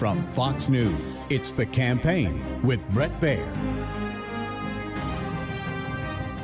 From Fox News, it's The Campaign with Bret Baier.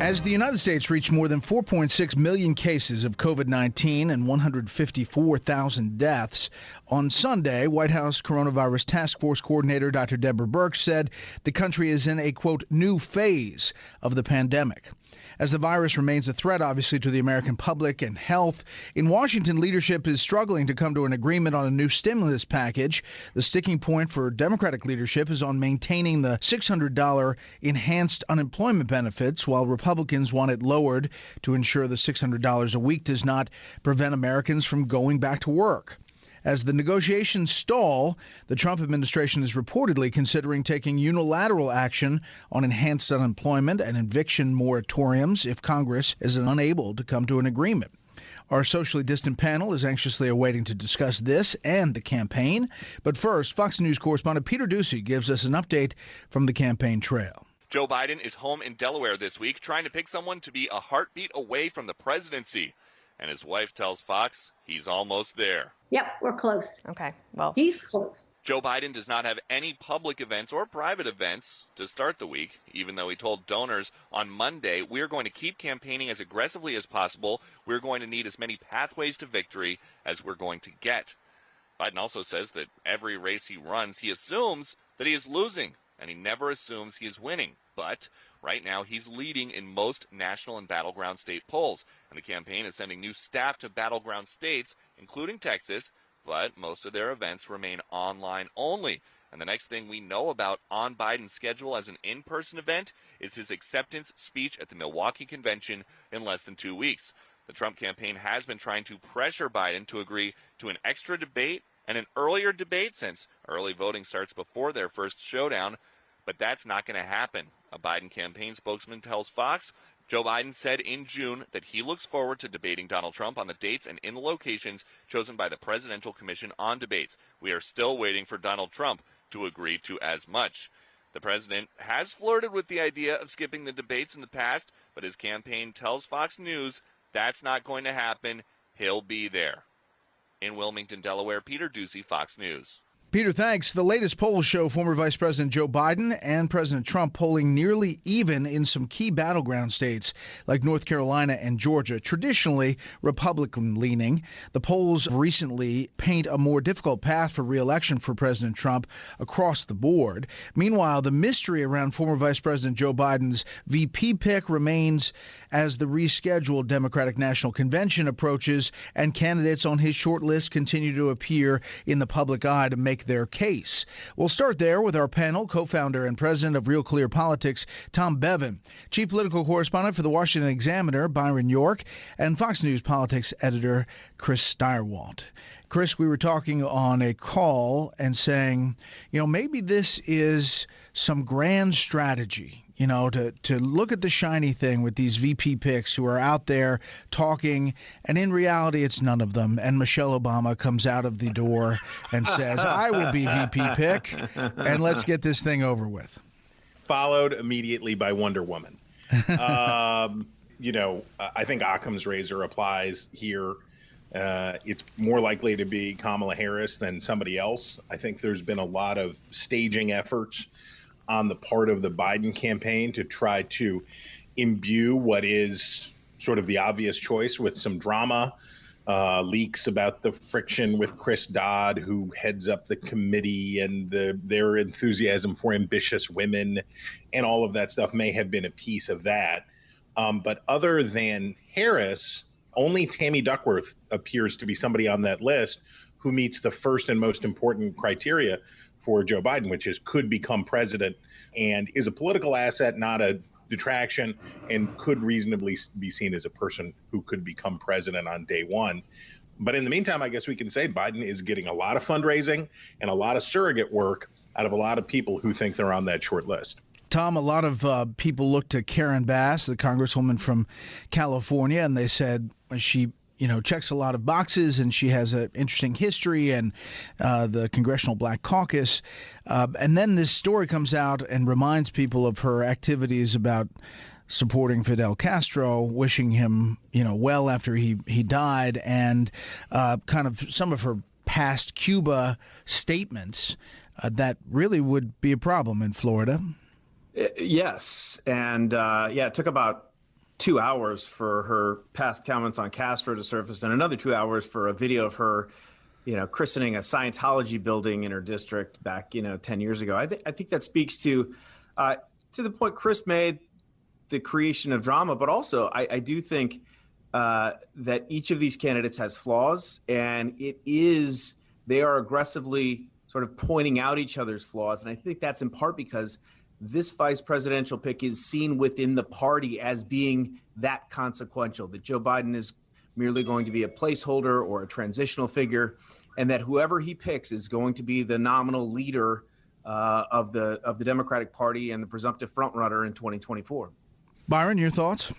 As the United States reached more than 4.6 million cases of COVID-19 and 154,000 deaths, on Sunday, White House Coronavirus Task Force Coordinator Dr. Deborah Birx said the country is in a, quote, new phase of the pandemic. As the virus remains a threat, obviously, to the American public and health, in Washington, leadership is struggling to come to an agreement on a new stimulus package. The sticking point for Democratic leadership is on maintaining the $600 enhanced unemployment benefits, while Republicans want it lowered to ensure the $600 a week does not prevent Americans from going back to work. As the negotiations stall, the Trump administration is reportedly considering taking unilateral action on enhanced unemployment and eviction moratoriums if Congress is unable to come to an agreement. Our socially distant panel is anxiously awaiting to discuss this and the campaign. But first, Fox News correspondent Peter Doocy gives us an update from the campaign trail. Joe Biden is home in Delaware this week trying to pick someone to be a heartbeat away from the presidency. And his wife tells Fox he's almost there. Yep, we're close. Okay, well. He's close. Joe Biden does not have any public events or private events to start the week, even though he told donors on Monday, we're going to keep campaigning as aggressively as possible. We're going to need as many pathways to victory as we're going to get. Biden also says that every race he runs, he assumes that he is losing, and he never assumes he is winning. But right now, he's leading in most national and battleground state polls, and the campaign is sending new staff to battleground states, including Texas, but most of their events remain online only. And the next thing we know about on Biden's schedule as an in-person event is his acceptance speech at the Milwaukee convention in less than 2 weeks. The Trump campaign has been trying to pressure Biden to agree to an extra debate and an earlier debate, since early voting starts before their first showdown, but that's not going to happen. A Biden campaign spokesman tells Fox Joe Biden said in June that he looks forward to debating Donald Trump on the dates and in the locations chosen by the Presidential Commission on Debates. We are still waiting for Donald Trump to agree to as much. The president has flirted with the idea of skipping the debates in the past, but his campaign tells Fox News that's not going to happen. He'll be there. In Wilmington, Delaware, Peter Doocy, Fox News. Peter, thanks. The latest polls show former Vice President Joe Biden and President Trump polling nearly even in some key battleground states like North Carolina and Georgia, traditionally Republican-leaning. The polls recently paint a more difficult path for re-election for President Trump across the board. Meanwhile, the mystery around former Vice President Joe Biden's VP pick remains as the rescheduled Democratic National Convention approaches and candidates on his short list continue to appear in the public eye to make their case. We'll start there with our panel, co-founder and president of RealClearPolitics, Tom Bevan, chief political correspondent for the Washington Examiner, Byron York, and Fox News politics editor, Chris Stirewalt. Chris, we were talking on a call and saying, maybe this is some grand strategy, to look at the shiny thing with these VP picks who are out there talking, and in reality, it's none of them. And Michelle Obama comes out of the door and says, I will be VP pick, and let's get this thing over with. Followed immediately by Wonder Woman. I think Occam's razor applies here. It's more likely to be Kamala Harris than somebody else. I think there's been a lot of staging efforts on the part of the Biden campaign to try to imbue what is sort of the obvious choice with some drama, leaks about the friction with Chris Dodd, who heads up the committee, and their enthusiasm for ambitious women, and all of that stuff may have been a piece of that. But other than Harris, only Tammy Duckworth appears to be somebody on that list who meets the first and most important criteria for Joe Biden, which is could become president and is a political asset, not a detraction, and could reasonably be seen as a person who could become president on day one. But in the meantime, I guess we can say Biden is getting a lot of fundraising and a lot of surrogate work out of a lot of people who think they're on that short list. Tom, a lot of people look to Karen Bass, the congresswoman from California, and they said she checks a lot of boxes, and she has an interesting history and the Congressional Black Caucus. And then this story comes out and reminds people of her activities about supporting Fidel Castro, wishing him, well after he died, and kind of some of her past Cuba statements that really would be a problem in Florida. Yes. And it took about 2 hours for her past comments on Castro to surface, and another 2 hours for a video of her, christening a Scientology building in her district back, 10 years ago. I think that speaks to the point Chris made, the creation of drama, but also I do think that each of these candidates has flaws, and they are aggressively sort of pointing out each other's flaws. And I think that's in part because this vice presidential pick is seen within the party as being that consequential, that Joe Biden is merely going to be a placeholder or a transitional figure, and that whoever he picks is going to be the nominal leader of the Democratic Party and the presumptive frontrunner in 2024. Byron, your thoughts?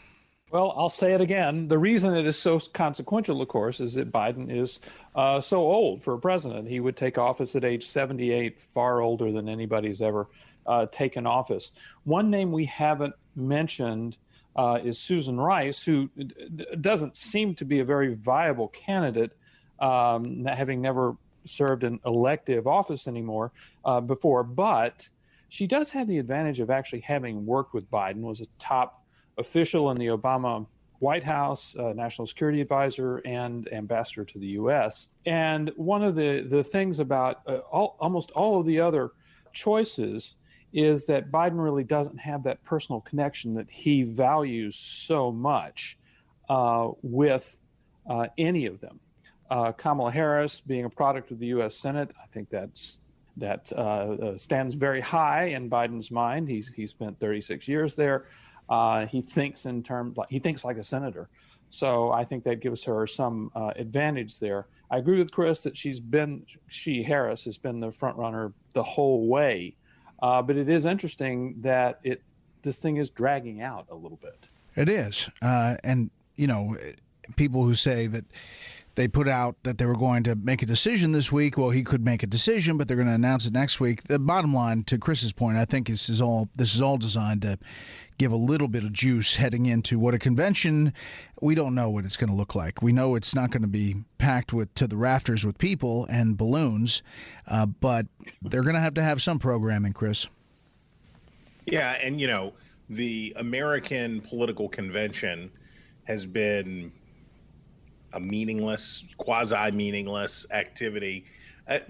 Well, I'll say it again. The reason it is so consequential, of course, is that Biden is so old for a president. He would take office at age 78, far older than anybody's ever taken office. One name we haven't mentioned is Susan Rice, who doesn't seem to be a very viable candidate, having never served an elective office anymore before. But she does have the advantage of actually having worked with Biden, was a top official in the Obama White House, national security advisor, and ambassador to the U.S. And one of the things about almost all of the other choices is that Biden really doesn't have that personal connection that he values so much with any of them. Kamala Harris, being a product of the U.S. Senate, I think that stands very high in Biden's mind. He spent 36 years there. He thinks like a senator. So I think that gives her some advantage there. I agree with Chris that Harris has been the front runner the whole way. But it is interesting that this thing is dragging out a little bit. It is. And, people who say that they put out that they were going to make a decision this week, well, he could make a decision, but they're going to announce it next week. The bottom line, to Chris's point, I think this is all designed to give a little bit of juice heading into what a convention, we don't know what it's going to look like. We know it's not going to be packed to the rafters with people and balloons, but they're going to have some programming, Chris. Yeah, and the American political convention has been a meaningless, quasi-meaningless activity,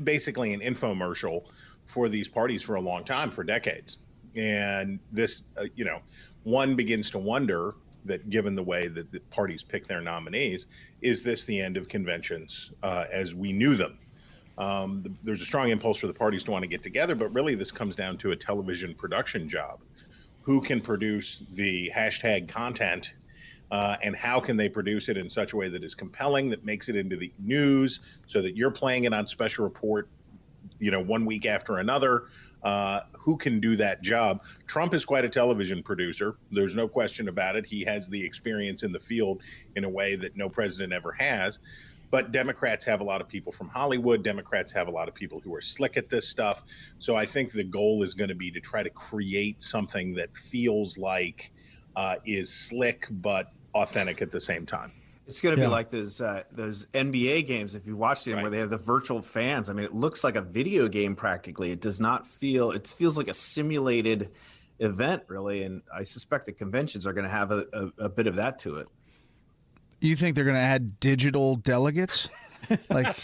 basically an infomercial for these parties for a long time, for decades. And this, one begins to wonder that given the way that the parties pick their nominees, is this the end of conventions as we knew them? There's a strong impulse for the parties to want to get together, but really this comes down to a television production job. Who can produce the hashtag content and how can they produce it in such a way that is compelling, that makes it into the news so that you're playing it on special report, 1 week after another. Who can do that job? Trump is quite a television producer. There's no question about it. He has the experience in the field in a way that no president ever has. But Democrats have a lot of people from Hollywood. Democrats have a lot of people who are slick at this stuff. So I think the goal is going to be to try to create something that feels like is slick but authentic at the same time. It's going to be like those NBA games, if you watched them, right, where they have the virtual fans. I mean, it looks like a video game practically. It does not feel – it feels like a simulated event, really, and I suspect the conventions are going to have a bit of that to it. You think they're going to add digital delegates, like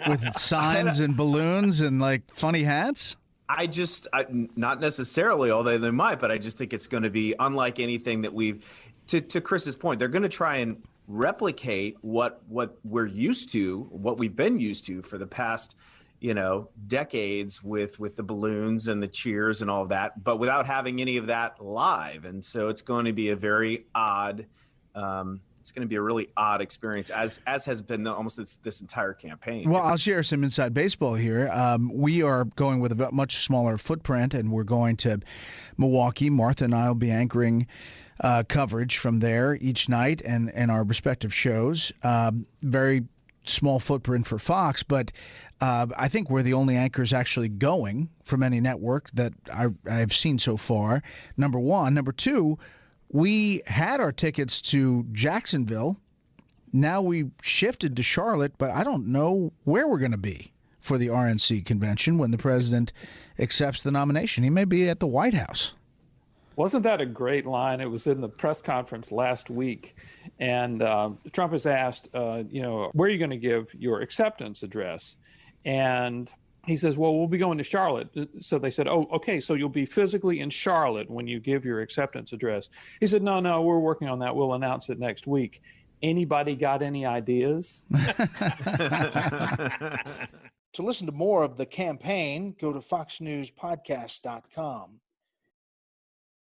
with signs and balloons and like funny hats? Not necessarily, although they might, but I just think it's going to be unlike anything that we've – to Chris's point, they're going to try and replicate what we're used to, what we've been used to for the past, decades with the balloons and the cheers and all of that, but without having any of that live. And so it's going to be a very odd it's going to be a really odd experience, as has been almost this entire campaign. Well, I'll share some inside baseball here. We are going with a much smaller footprint, and we're going to Milwaukee. Martha and I will be anchoring coverage from there each night and our respective shows. Very small footprint for Fox, but I think we're the only anchors actually going from any network that I've seen so far, number one. Number two, We had our tickets to Jacksonville. Now we shifted to Charlotte, but I don't know where we're going to be for the RNC convention when the president accepts the nomination. He may be at the White House. Wasn't that a great line? It was in the press conference last week, and Trump is asked, where are you going to give your acceptance address? And he says, well, we'll be going to Charlotte. So they said, oh, okay, so you'll be physically in Charlotte when you give your acceptance address. He said, no, we're working on that. We'll announce it next week. Anybody got any ideas? To listen to more of the campaign, go to foxnewspodcast.com.